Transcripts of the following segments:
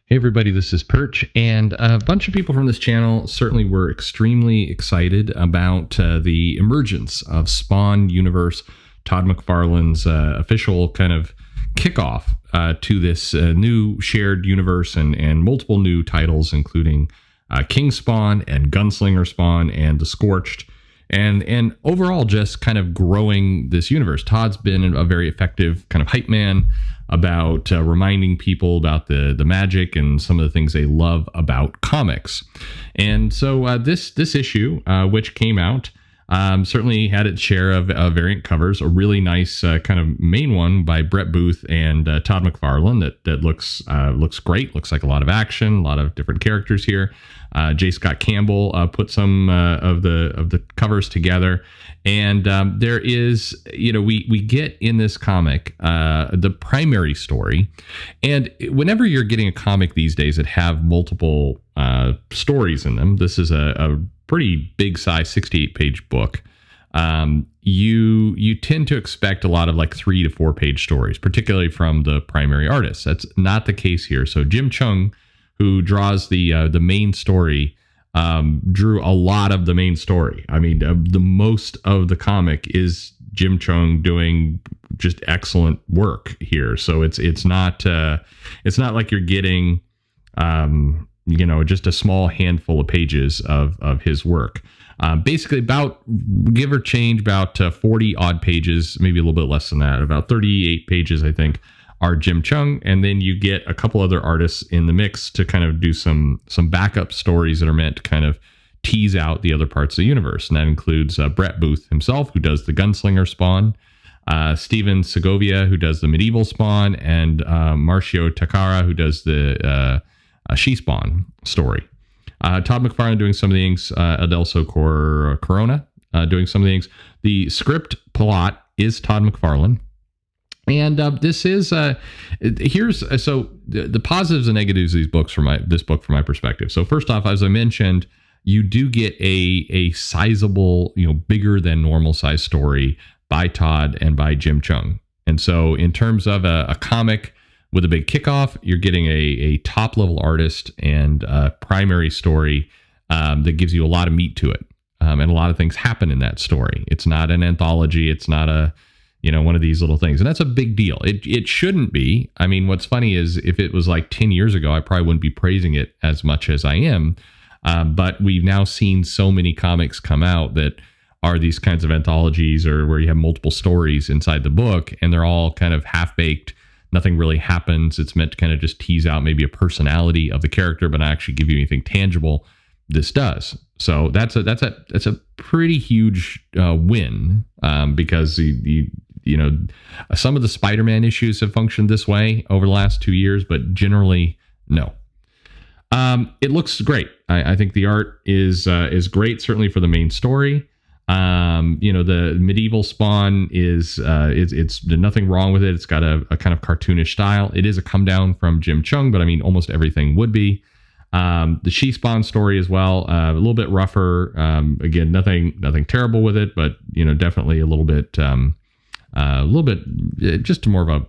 Hey everybody, this is Perch, and a bunch of people from this channel certainly were extremely excited about the emergence of Spawn Universe, Todd McFarlane's official kind of kickoff to this new shared universe and multiple new titles, including King Spawn and Gunslinger Spawn and The Scorched, and overall just kind of growing this universe. Todd's been a very effective kind of hype man about reminding people about the magic and some of the things they love about comics. And so this issue, which came out, certainly had its share of variant covers. A really nice kind of main one by Brett Booth and Todd McFarlane that looks great. Looks like a lot of action, a lot of different characters here. J. Scott Campbell put some of the covers together. And there is, we get in this comic the primary story. And whenever you're getting a comic these days that have multiple stories in them, this is a pretty big size 68-page book. You tend to expect a lot of like 3 to 4 page stories, particularly from the primary artist. That's not the case here. So Jim Cheung, who draws the main story, drew a lot of the main story. I mean, the most of the comic is Jim Cheung doing just excellent work here. So it's not like you're getting just a small handful of pages of his work. Basically about, give or change, about 40 odd pages, maybe a little bit less than that, about 38 pages, I think, are Jim Cheung. And then you get a couple other artists in the mix to kind of do some backup stories that are meant to kind of tease out the other parts of the universe. And that includes Brett Booth himself, who does the Gunslinger Spawn, Steven Segovia, who does the Medieval Spawn, and Marcio Takara, who does the She Spawn story. Todd McFarlane doing some of the things, Adelso Corona doing some of the things. The script plot is Todd McFarlane. And this is the positives and negatives of this book from my perspective. So first off, as I mentioned, you do get a sizable, bigger than normal size story by Todd and by Jim Cheung. And so in terms of a comic with a big kickoff, you're getting a top level artist and a primary story that gives you a lot of meat to it. And a lot of things happen in that story. It's not an anthology. It's not one of these little things. And that's a big deal. It shouldn't be. I mean, what's funny is if it was like 10 years ago, I probably wouldn't be praising it as much as I am. But we've now seen so many comics come out that are these kinds of anthologies or where you have multiple stories inside the book and they're all kind of half-baked. Nothing really happens. It's meant to kind of just tease out maybe a personality of the character, but not actually give you anything tangible. This does. So that's a pretty huge win because some of the Spider-Man issues have functioned this way over the last 2 years, but generally no. It looks great. I think the art is great, certainly for the main story. The Medieval Spawn is it's nothing wrong with it. It's got a kind of cartoonish style. It is a come down from Jim Cheung, but I mean almost everything would be. The She Spawn story as well, a little bit rougher. Again, nothing terrible with it, but definitely a little bit just more of a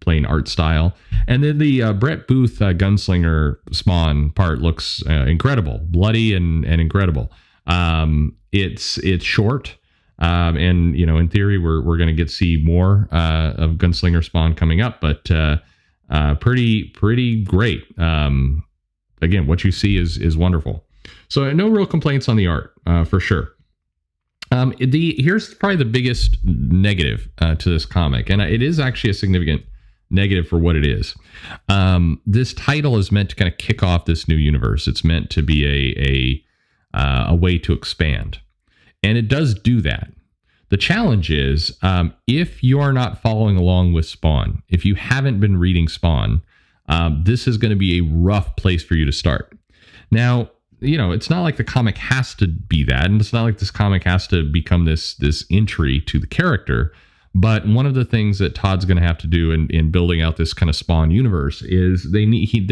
plain art style. And then the Brett Booth Gunslinger Spawn part looks incredible, bloody and incredible. It's short, and in theory we're going to get to see more of Gunslinger Spawn coming up, but pretty great. Again, what you see is wonderful. So no real complaints on the art for sure. Here's probably the biggest negative to this comic, and it is actually a significant negative for what it is. This title is meant to kind of kick off this new universe. It's meant to be a way to expand, and it does do that. The challenge is if you are not following along with Spawn, if you haven't been reading Spawn, this is going to be a rough place for you to start. Now, it's not like the comic has to be that, and it's not like this comic has to become this entry to the character. But one of the things that Todd's going to have to do in building out this kind of Spawn universe is there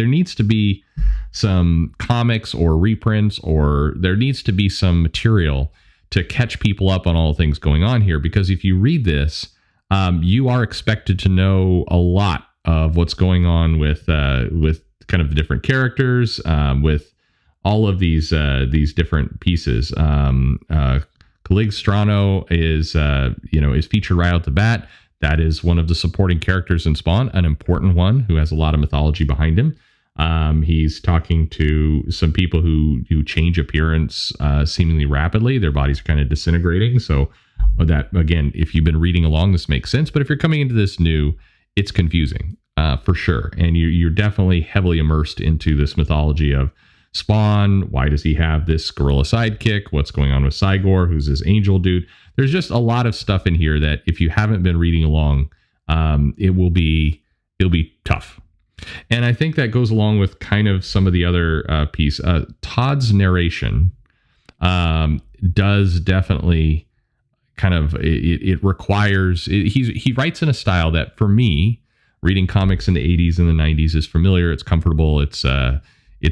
needs to be some comics or reprints, or there needs to be some material to catch people up on all the things going on here. Because if you read this, you are expected to know a lot of what's going on with kind of the different characters with all of these different pieces. Calig Strano is featured right out the bat. That is one of the supporting characters in Spawn, an important one who has a lot of mythology behind him. He's talking to some people who change appearance seemingly rapidly. Their bodies are kind of disintegrating. So that, again, if you've been reading along, this makes sense. But if you're coming into this new, it's confusing for sure. And you're definitely heavily immersed into this mythology of Spawn. Why does he have this gorilla sidekick? What's going on with Cygor? Who's this angel dude? There's just a lot of stuff in here that if you haven't been reading along, it'll be tough. And I think that goes along with kind of some of the other piece. Todd's narration does definitely kind of, it requires, he writes in a style that for me, reading comics in the 80s and the 90s is familiar. It's comfortable. It's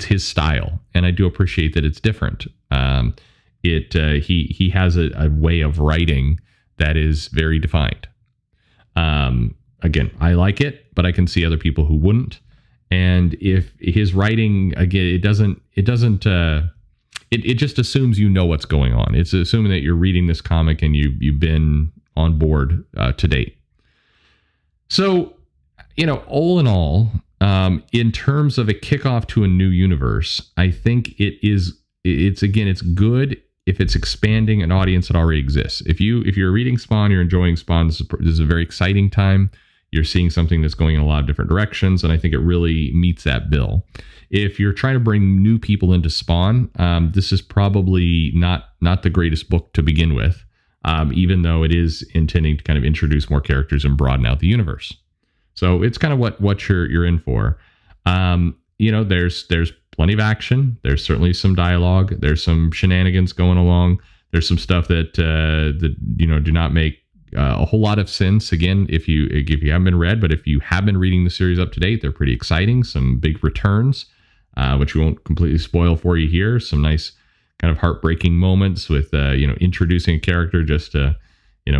his style. And I do appreciate that it's different. He has a way of writing that is very defined. Again, I like it, but I can see other people who wouldn't. And if his writing, again, it just assumes you know what's going on. It's assuming that you're reading this comic and you've been on board to date. So, all in all, in terms of a kickoff to a new universe, I think it's good if it's expanding an audience that already exists. If you're reading Spawn, you're enjoying Spawn, this is a very exciting time. You're seeing something that's going in a lot of different directions, and I think it really meets that bill. If you're trying to bring new people into Spawn, this is probably not the greatest book to begin with, even though it is intending to kind of introduce more characters and broaden out the universe. So it's kind of what you're in for. There's plenty of action. There's certainly some dialogue. There's some shenanigans going along. There's some stuff that do not make a whole lot of sense. Again, if you haven't been read, but if you have been reading the series up to date, they're pretty exciting. Some big returns, which we won't completely spoil for you here. Some nice kind of heartbreaking moments with introducing a character just to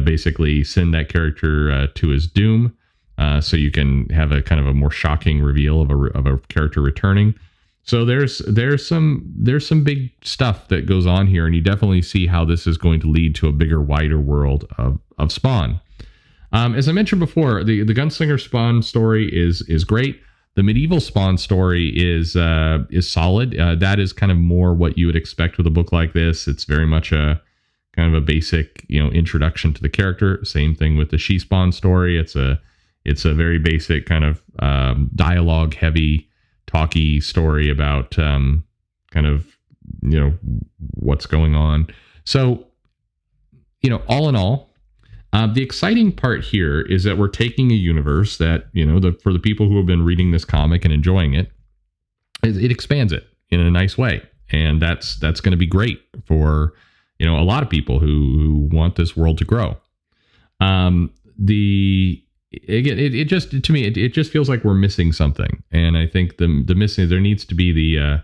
basically send that character to his doom. So you can have a kind of a more shocking reveal of a character returning. So there's some big stuff that goes on here, and you definitely see how this is going to lead to a bigger, wider world of Spawn. As I mentioned before, the Gunslinger Spawn story is great. The medieval Spawn story is solid. That is kind of more what you would expect with a book like this. It's very much a kind of a basic introduction to the character. Same thing with the She Spawn story. It's a very basic kind of dialogue heavy, talky story about kind of what's going on. So all in all, the exciting part here is that we're taking a universe that for the people who have been reading this comic and enjoying it, it expands it in a nice way, and that's going to be great for a lot of people who want this world to grow. It just feels like we're missing something, and I think the missing, there needs to be the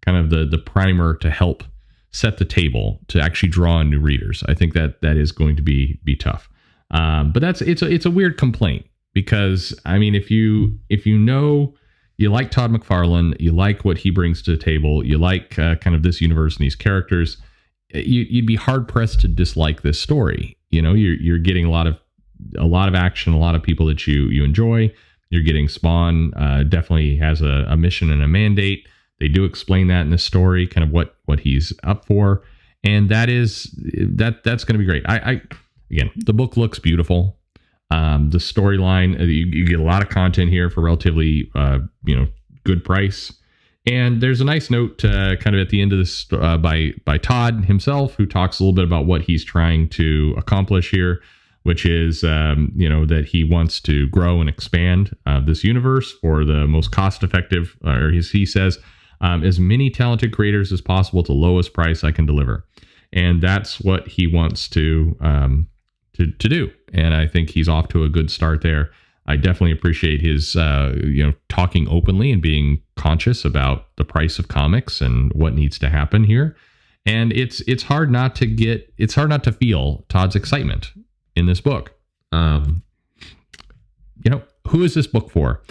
kind of the primer to help set the table to actually draw in new readers. I think that is going to be tough, but it's a weird complaint, because I mean, if you know you like Todd McFarlane, you like what he brings to the table, you like kind of this universe and these characters, you'd be hard pressed to dislike this story. You're getting a lot of action, a lot of people that you enjoy. You're getting Spawn definitely has a mission and a mandate. They do explain that in the story, kind of what he's up for, and that's going to be great. Again, the book looks beautiful. The storyline, you get a lot of content here for relatively good price. And there's a nice note kind of at the end of this by Todd himself, who talks a little bit about what he's trying to accomplish here, which is, that he wants to grow and expand this universe for the most cost-effective, or he says, as many talented creators as possible at the lowest price I can deliver. And that's what he wants to do. And I think he's off to a good start there. I definitely appreciate his, talking openly and being conscious about the price of comics and what needs to happen here. And it's hard not to feel Todd's excitement in this book. Who is this book for?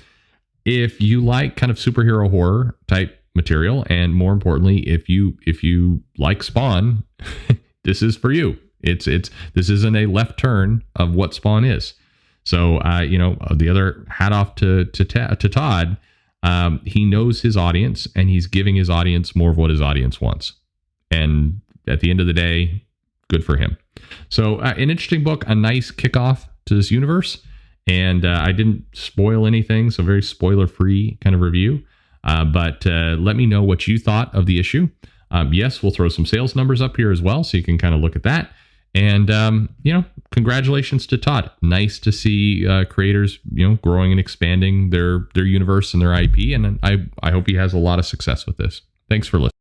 if you like kind of superhero horror type material, and more importantly, if you like Spawn, this is for you. This isn't a left turn of what Spawn is. So the other hat off to Todd. He knows his audience, and he's giving his audience more of what his audience wants. And at the end of the day, good for him. So an interesting book, a nice kickoff to this universe. And I didn't spoil anything, so very spoiler-free kind of review. But let me know what you thought of the issue. Yes, we'll throw some sales numbers up here as well, so you can kind of look at that. And, congratulations to Todd. Nice to see creators, growing and expanding their universe and their IP. And I hope he has a lot of success with this. Thanks for listening.